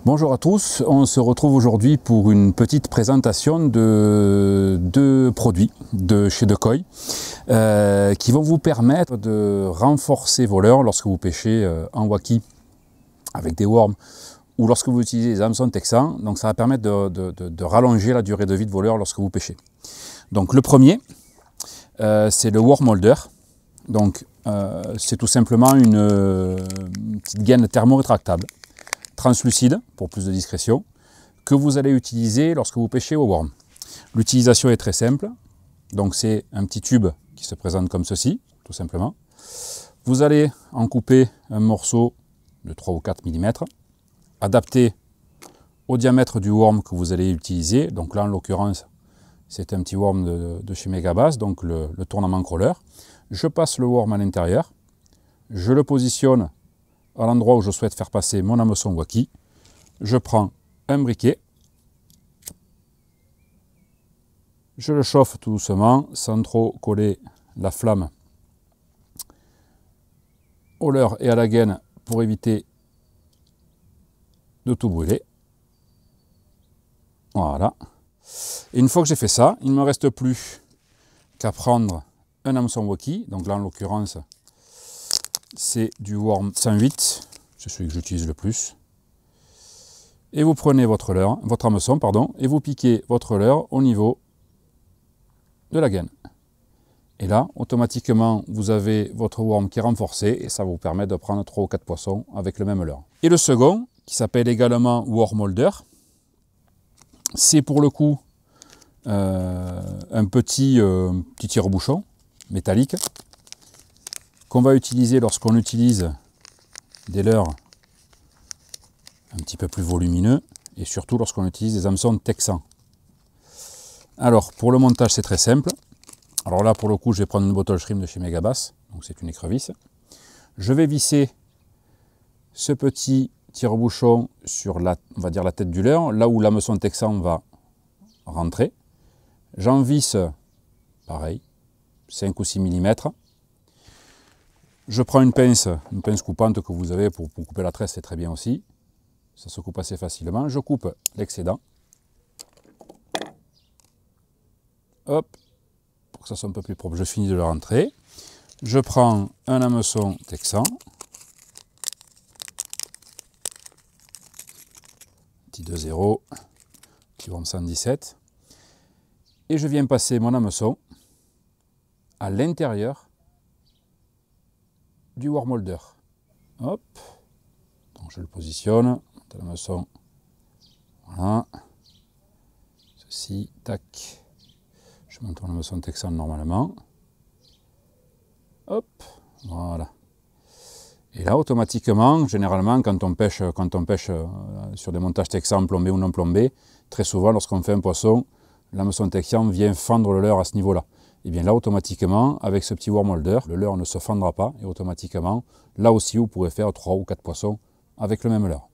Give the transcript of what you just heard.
Bonjour à tous, on se retrouve aujourd'hui pour une petite présentation de deux produits de chez Decoy qui vont vous permettre de renforcer vos leurres lorsque vous pêchez en waki avec des worms ou lorsque vous utilisez les hameçons texans. Donc ça va permettre de rallonger la durée de vie de vos leurres lorsque vous pêchez. Donc le premier, c'est le worm holder. Donc c'est tout simplement une petite gaine thermo-rétractable translucide pour plus de discrétion que vous allez utiliser lorsque vous pêchez au worm. L'utilisation est très simple, donc c'est un petit tube qui se présente comme ceci, tout simplement. Vous allez en couper un morceau de 3 ou 4 mm, adapté au diamètre du worm que vous allez utiliser. Donc là en l'occurrence c'est un petit worm de chez Megabass, donc le tournement crawler. Je passe le worm à l'intérieur, je le positionne à l'endroit où je souhaite faire passer mon hameçon waki. Je prends un briquet, je le chauffe tout doucement sans trop coller la flamme au leurre et à la gaine pour éviter de tout brûler. Voilà. Et une fois que j'ai fait ça, il ne me reste plus qu'à prendre un hameçon waki. Donc là en l'occurrence c'est du worm 108, c'est celui que j'utilise le plus. Et vous prenez votre hameçon, et vous piquez votre leurre au niveau de la gaine. Et là, automatiquement, vous avez votre worm qui est renforcé et ça vous permet de prendre 3 ou 4 poissons avec le même leurre. Et le second, qui s'appelle également worm holder, c'est pour le coup un petit tire-bouchon métallique qu'on va utiliser lorsqu'on utilise des leurres un petit peu plus volumineux et surtout lorsqu'on utilise des hameçons texans. Alors pour le montage c'est très simple. Alors là pour le coup je vais prendre une bottle shrimp de chez Megabass, donc c'est une écrevisse. Je vais visser ce petit tire-bouchon sur la, on va dire la tête du leurre, là où l'hameçon texan va rentrer. J'en visse pareil, 5 ou 6 mm. Je prends une pince coupante que vous avez pour couper la tresse, c'est très bien aussi. Ça se coupe assez facilement. Je coupe l'excédent. Hop, pour que ça soit un peu plus propre. Je finis de le rentrer. Je prends un hameçon texan. Petit 2-0, petit worm 117. Et je viens passer mon hameçon à l'intérieur du worm holder. Hop, donc je le positionne, l'hameçon, voilà, ceci, tac, je monte mon hameçon texan normalement, hop, voilà. Et là, automatiquement, généralement, quand on pêche sur des montages texans plombés ou non plombés, très souvent, lorsqu'on fait un poisson, l'hameçon texan vient fendre le leurre à ce niveau-là. Et bien là, automatiquement, avec ce petit worm holder, le leurre ne se fendra pas et automatiquement, là aussi, vous pourrez faire 3 ou 4 poissons avec le même leurre.